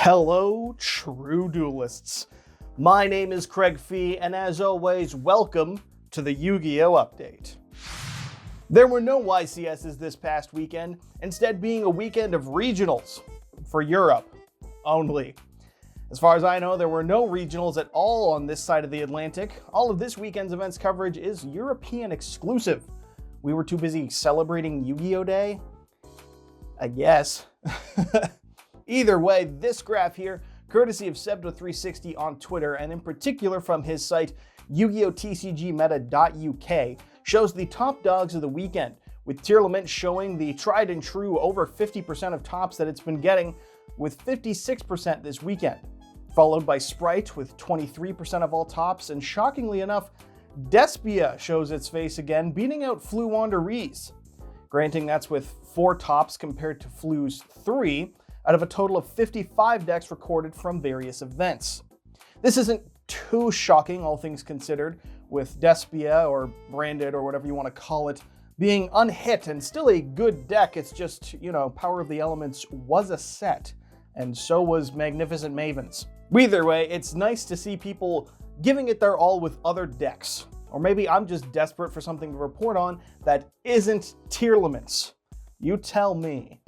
Hello, true duelists. My name is Craig Fee, and as always, welcome to the Yu-Gi-Oh! Update. There were no YCSs this past weekend, instead being a weekend of regionals for Europe only. As far as I know, there were no regionals at all on this side of the Atlantic. All of this weekend's events coverage is European exclusive. We were too busy celebrating Yu-Gi-Oh! Day? I guess. Either way, this graph here, courtesy of Sebto360 on Twitter, and in particular from his site, YugioTCGmeta.uk, shows the top dogs of the weekend, with Tearlament showing the tried and true over 50% of tops that it's been getting, with 56% this weekend, followed by Sprite with 23% of all tops, and shockingly enough, Despia shows its face again, beating out Flu Wanderees. Granting that's with 4 tops compared to Flu's 3, out of a total of 55 decks recorded from various events. This isn't too shocking, all things considered, with Despia, or Branded, or whatever you want to call it, being unhit and still a good deck. It's just, Power of the Elements was a set, and so was Magnificent Mavens. Either way, it's nice to see people giving it their all with other decks. Or maybe I'm just desperate for something to report on that isn't Tearlaments. You tell me.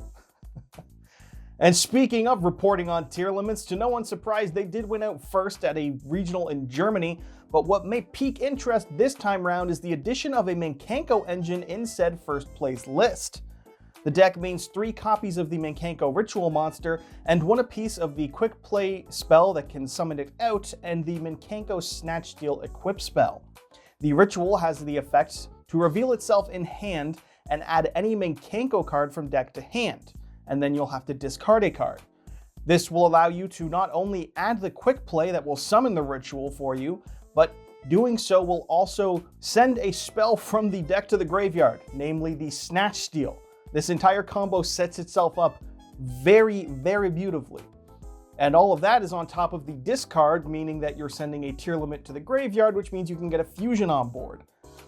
And speaking of reporting on Tearlaments, to no one's surprise, they did win out first at a regional in Germany, but what may pique interest this time round is the addition of a Mankanko engine in said first place list. The deck means 3 copies of the Mankanko Ritual Monster, and 1 apiece of the Quick Play spell that can summon it out, and the Mankanko Snatch Steal Equip spell. The Ritual has the effect to reveal itself in hand and add any Mankanko card from deck to hand, and then you'll have to discard a card. This will allow you to not only add the Quick Play that will summon the Ritual for you, but doing so will also send a spell from the deck to the graveyard, namely the Snatch Steal. This entire combo sets itself up very, very beautifully. And all of that is on top of the discard, meaning that you're sending a Tearlament to the graveyard, which means you can get a fusion on board.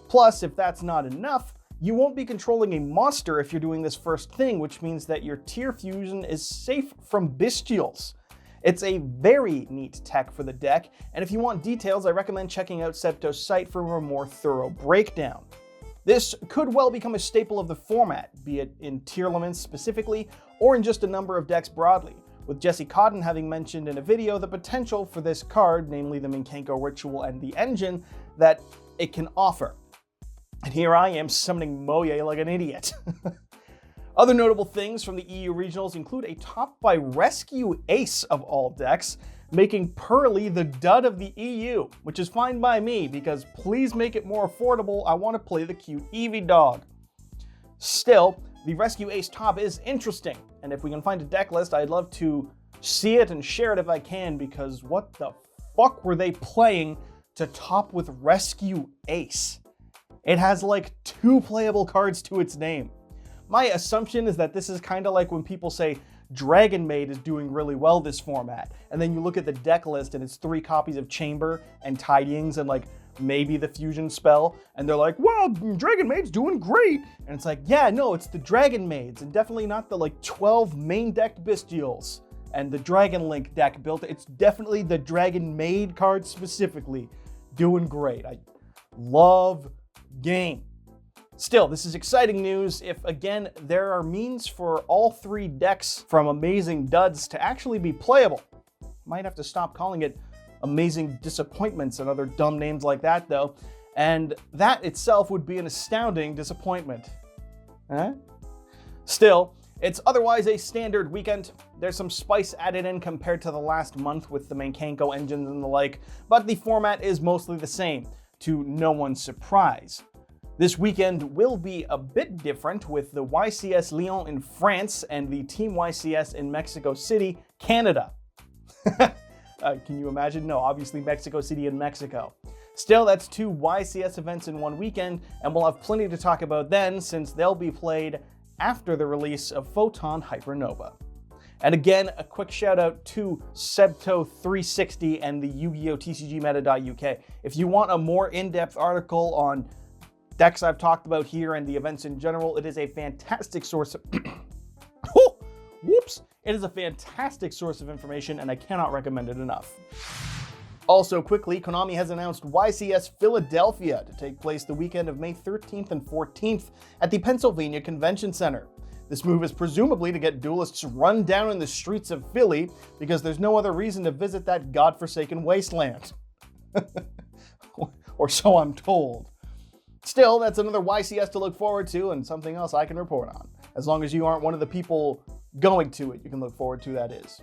Plus, if that's not enough, you won't be controlling a monster if you're doing this first thing, which means that your Tear Fusion is safe from Bestials. It's a very neat tech for the deck, and if you want details, I recommend checking out Sebto's site for a more thorough breakdown. This could well become a staple of the format, be it in Tearlaments specifically, or in just a number of decks broadly, with Jesse Cotton having mentioned in a video the potential for this card, namely the Mankanko Ritual and the engine, that it can offer. And here I am summoning Moye like an idiot. Other notable things from the EU regionals include a top by Rescue Ace of all decks, making Pearly the dud of the EU, which is fine by me because please make it more affordable. I want to play the cute Eevee dog. Still, the Rescue Ace top is interesting, and if we can find a deck list, I'd love to see it and share it if I can, because what the fuck were they playing to top with Rescue Ace? It has like 2 playable cards to its name. My assumption is that this is kind of like when people say Dragon Maid is doing really well this format, and then you look at the deck list and it's 3 copies of Chamber and Tidings and like maybe the Fusion spell, and they're like, well, Dragon Maid's doing great. And it's like, yeah, no, it's the Dragon Maids, and definitely not the like 12 main decked Bestials and the Dragon Link deck built. It's definitely the Dragon Maid card specifically doing great. I love game. Still, this is exciting news if, again, there are means for all 3 decks from Amazing Duds to actually be playable. Might have to stop calling it Amazing Disappointments and other dumb names like that, though, and that itself would be an astounding disappointment. Still, it's otherwise a standard weekend. There's some spice added in compared to the last month with the Mankanko engines and the like, but the format is mostly the same, to no one's surprise. This weekend will be a bit different with the YCS Lyon in France and the Team YCS in Mexico City, Canada. Can you imagine? No, obviously Mexico City and Mexico. Still, that's 2 YCS events in one weekend, and we'll have plenty to talk about then since they'll be played after the release of Photon Hypernova. And again, a quick shout out to Sebto360 and the YugioTCGmeta.uk. If you want a more in-depth article on decks I've talked about here and the events in general, it is a fantastic source of... Whoops! It is a fantastic source of information, and I cannot recommend it enough. Also quickly, Konami has announced YCS Philadelphia to take place the weekend of May 13th and 14th at the Pennsylvania Convention Center. This move is presumably to get duelists run down in the streets of Philly because there's no other reason to visit that godforsaken wasteland. Or so I'm told. Still, that's another YCS to look forward to and something else I can report on. As long as you aren't one of the people going to it, you can look forward to, that is.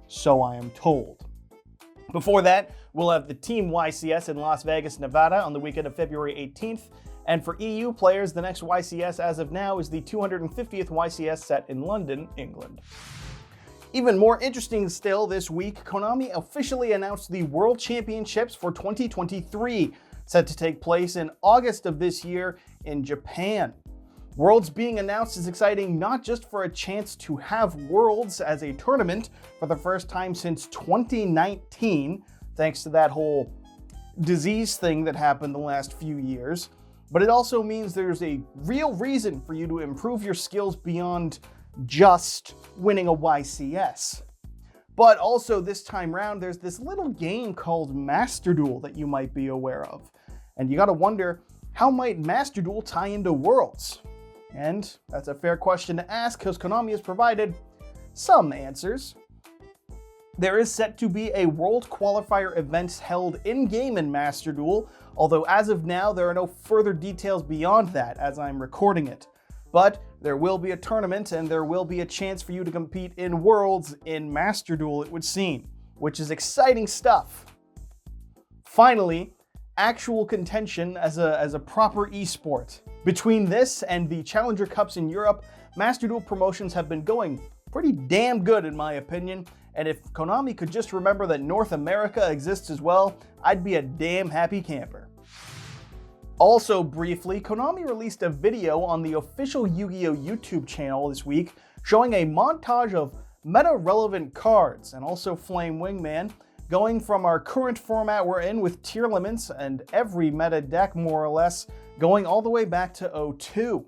So I am told. Before that, we'll have the Team YCS in Las Vegas, Nevada on the weekend of February 18th. And for EU players, the next YCS as of now is the 250th YCS set in London, England. Even more interesting still, this week, Konami officially announced the World Championships for 2023, set to take place in August of this year in Japan. Worlds being announced is exciting not just for a chance to have Worlds as a tournament for the first time since 2019, thanks to that whole disease thing that happened the last few years, but it also means there's a real reason for you to improve your skills beyond just winning a YCS. But also this time round, there's this little game called Master Duel that you might be aware of. And you gotta wonder, how might Master Duel tie into Worlds? And that's a fair question to ask because Konami has provided some answers. There is set to be a World Qualifier event held in-game in Master Duel, although as of now there are no further details beyond that as I'm recording it. But there will be a tournament and there will be a chance for you to compete in Worlds in Master Duel, it would seem, which is exciting stuff. Finally, actual contention as a proper esport. Between this and the Challenger Cups in Europe, Master Duel promotions have been going pretty damn good in my opinion, and if Konami could just remember that North America exists as well, I'd be a damn happy camper. Also briefly, Konami released a video on the official Yu-Gi-Oh! YouTube channel this week showing a montage of meta-relevant cards and also Flame Wingman, going from our current format we're in with tier limits and every meta deck more or less, going all the way back to 02.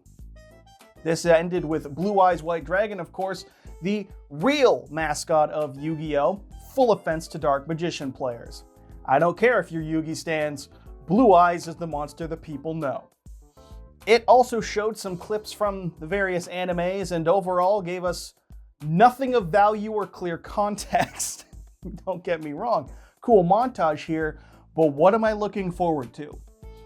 This ended with Blue Eyes White Dragon, of course, the real mascot of Yu-Gi-Oh! Full offense to Dark Magician players. I don't care if you're Yugi stans, Blue Eyes is the monster the people know. It also showed some clips from the various animes and overall gave us nothing of value or clear context. Don't get me wrong, cool montage here, but what am I looking forward to?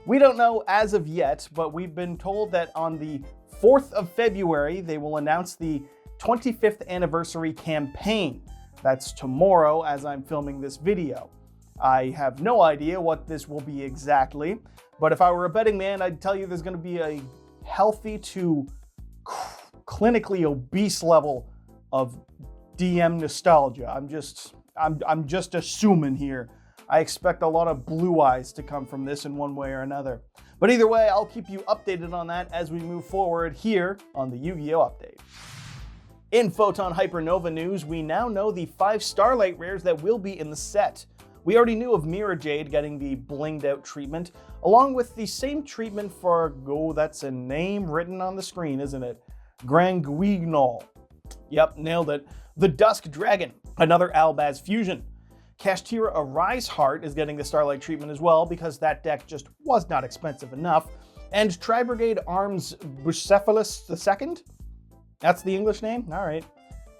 We don't know as of yet, but we've been told that on the 4th of February, they will announce the 25th anniversary campaign. That's tomorrow as I'm filming this video. I have no idea what this will be exactly, but if I were a betting man, I'd tell you there's going to be a healthy to clinically obese level of DM nostalgia. I'm just assuming here. I expect a lot of blue eyes to come from this in one way or another. But either way, I'll keep you updated on that as we move forward here on the Yu-Gi-Oh! Update. In Photon Hypernova news, we now know the 5 Starlight rares that will be in the set. We already knew of Mirror Jade getting the blinged out treatment, along with the same treatment for, that's a name written on the screen, isn't it? Granguignol. Yep, nailed it. The Dusk Dragon, another Albaz fusion. Kashtira Arise Heart is getting the Starlight treatment as well because that deck just was not expensive enough. And Tri-Brigade Arms Bucephalus II? That's the English name? Alright.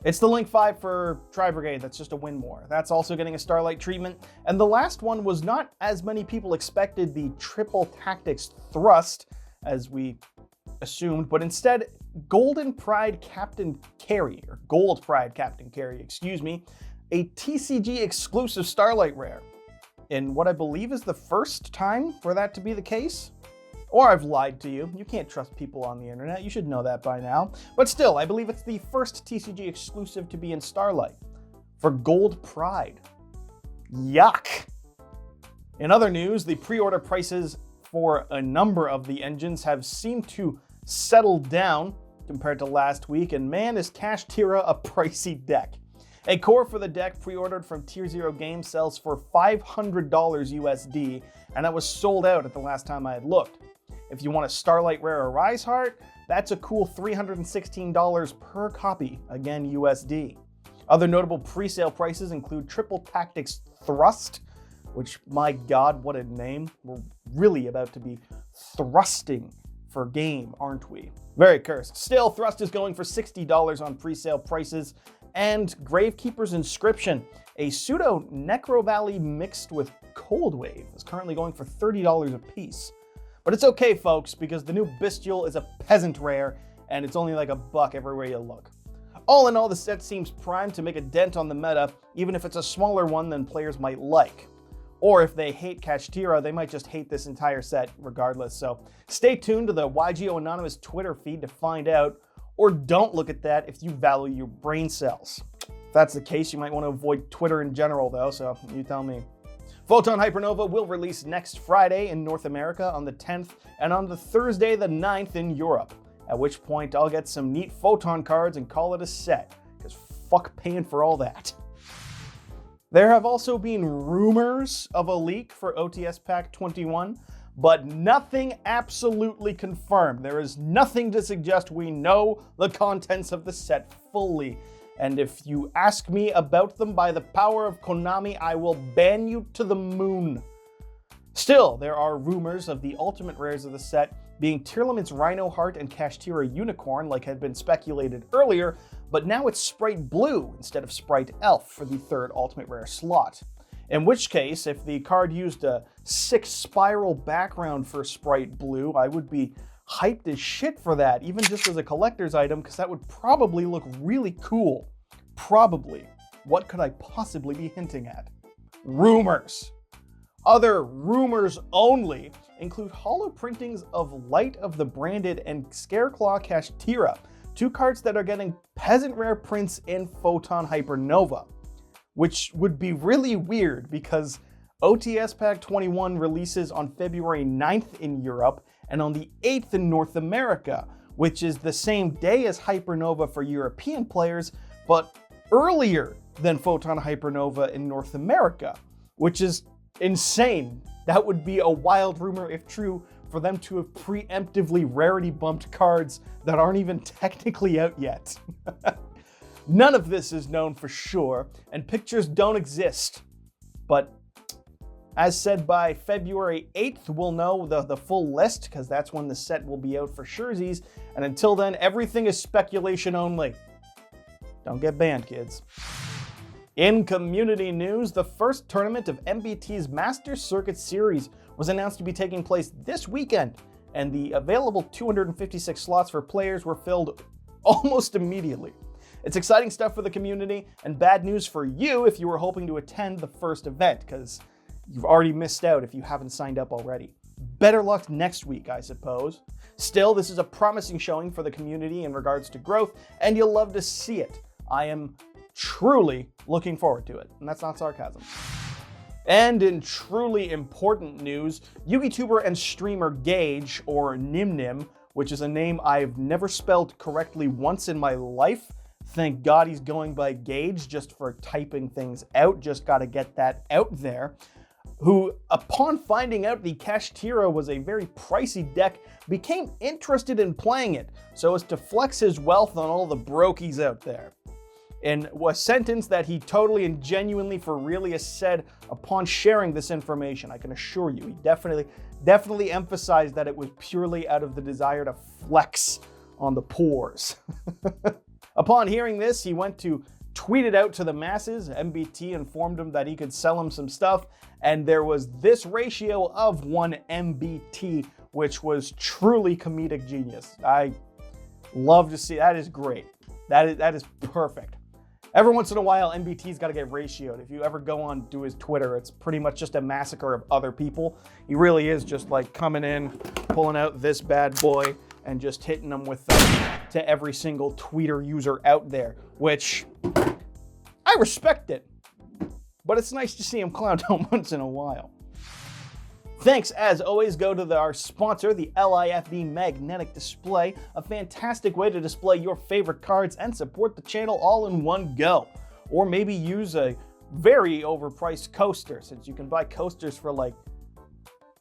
It's the Link 5 for Tri-Brigade, that's just a win more. That's also getting a Starlight treatment. And the last one was not as many people expected the Triple Tactics Thrust, as we assumed, but instead Golden Pride Captain Carry, or Gold Pride Captain Carry, excuse me, a TCG exclusive Starlight rare. In what I believe is the first time for that to be the case. Or I've lied to you. You can't trust people on the internet. You should know that by now. But still, I believe it's the first TCG exclusive to be in Starlight. For Gold Pride. Yuck! In other news, the pre-order prices for a number of the engines have seemed to settle down compared to last week, and man, is Kashtira a pricey deck. A core for the deck pre-ordered from Tier 0 Games sells for $500 USD, and that was sold out at the last time I had looked. If you want a Starlight Rare Arise Heart, that's a cool $316 per copy, again USD. Other notable pre-sale prices include Triple Tactics Thrust, which, my god, what a name. We're really about to be thrusting for game, aren't we? Very cursed. Still, Thrust is going for $60 on pre-sale prices. And Gravekeeper's Inscription, a pseudo Necro Valley mixed with Cold Wave, is currently going for $30 a piece. But it's okay, folks, because the new Bestial is a peasant rare, and it's only like $1 everywhere you look. All in all, the set seems primed to make a dent on the meta, even if it's a smaller one than players might like. Or if they hate Kashtira, they might just hate this entire set regardless. So stay tuned to the Yugioh Anonymous Twitter feed to find out, or don't look at that if you value your brain cells. If that's the case, you might want to avoid Twitter in general though, so you tell me. Photon Hypernova will release next Friday in North America on the 10th, and on the Thursday the 9th in Europe. At which point I'll get some neat Photon cards and call it a set, because fuck paying for all that. There have also been rumors of a leak for OTS Pack 21, but nothing absolutely confirmed. There is nothing to suggest we know the contents of the set fully. And if you ask me about them by the power of Konami, I will ban you to the moon. Still, there are rumors of the ultimate rares of the set being Tearlament's Rhino Heart and Kashtira Unicorn, like had been speculated earlier, but now it's Sprite Blue instead of Sprite Elf for the third ultimate rare slot. In which case, if the card used a 6-spiral background for Sprite Blue, I would be hyped as shit for that, even just as a collector's item, because that would probably look really cool. Probably. What could I possibly be hinting at? Rumors. Other rumors only include holo printings of Light of the Branded and Scareclaw Kashtira, two cards that are getting peasant rare prints in Photon Hypernova, which would be really weird because OTS Pack 21 releases on February 9th in Europe and on the 8th in North America, which is the same day as Hypernova for European players, but earlier than Photon Hypernova in North America, which is insane. That would be a wild rumor if true for them to have preemptively rarity bumped cards that aren't even technically out yet. None of this is known for sure, and pictures don't exist. But as said, by February 8th, we'll know the full list, because that's when the set will be out for surezies, and until then, everything is speculation only. Don't get banned, kids. In community news, the first tournament of MBT's Master Circuit Series was announced to be taking place this weekend, and the available 256 slots for players were filled almost immediately. It's exciting stuff for the community, and bad news for you if you were hoping to attend the first event, because you've already missed out if you haven't signed up already. Better luck next week, I suppose. Still, this is a promising showing for the community in regards to growth, and you'll love to see it. I am truly looking forward to it, and that's not sarcasm. And in truly important news, YouTuber and streamer Gage, or Nim, which is a name I've never spelled correctly once in my life. Thank God he's going by Gage just for typing things out, just gotta get that out there. Who, upon finding out the Kashtira was a very pricey deck, became interested in playing it, so as to flex his wealth on all the brokies out there. In a sentence that he totally and genuinely for realist said upon sharing this information, I can assure you, he definitely emphasized that it was purely out of the desire to flex on the pores. Upon hearing this, he went to tweet it out to the masses. MBT informed him that he could sell him some stuff, and there was this ratio of 1 MBT, which was truly comedic genius. I love to see, that is great. That is perfect. Every once in a while, MBT's got to get ratioed. If you ever go on to his Twitter, it's pretty much just a massacre of other people. He really is just like coming in, pulling out this bad boy, and just hitting them with to every single tweeter user out there, which I respect it. But it's nice to see him clown out once in a while. Thanks, as always, go to our sponsor, the LIFD Magnetic Display, a fantastic way to display your favorite cards and support the channel all in one go. Or maybe use a very overpriced coaster, since you can buy coasters for like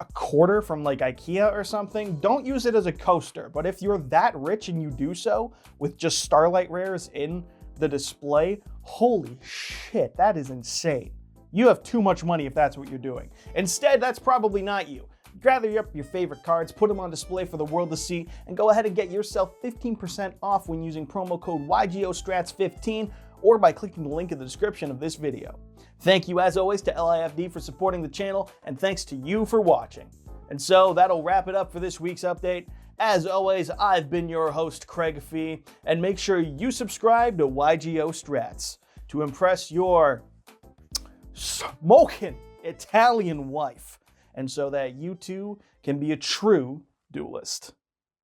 a quarter from like IKEA or something. Don't use it as a coaster, but if you're that rich and you do so with just Starlight rares in the display, holy shit, that is insane. You have too much money if that's what you're doing. Instead, that's probably not you. Gather up your favorite cards, put them on display for the world to see, and go ahead and get yourself 15% off when using promo code YGOSTRATS15 or by clicking the link in the description of this video. Thank you as always to LIFD for supporting the channel, and thanks to you for watching. And so that'll wrap it up for this week's update. As always, I've been your host, Craig Fee, and make sure you subscribe to YGO Strats to impress your smoking Italian wife, and so that you too can be a true duelist.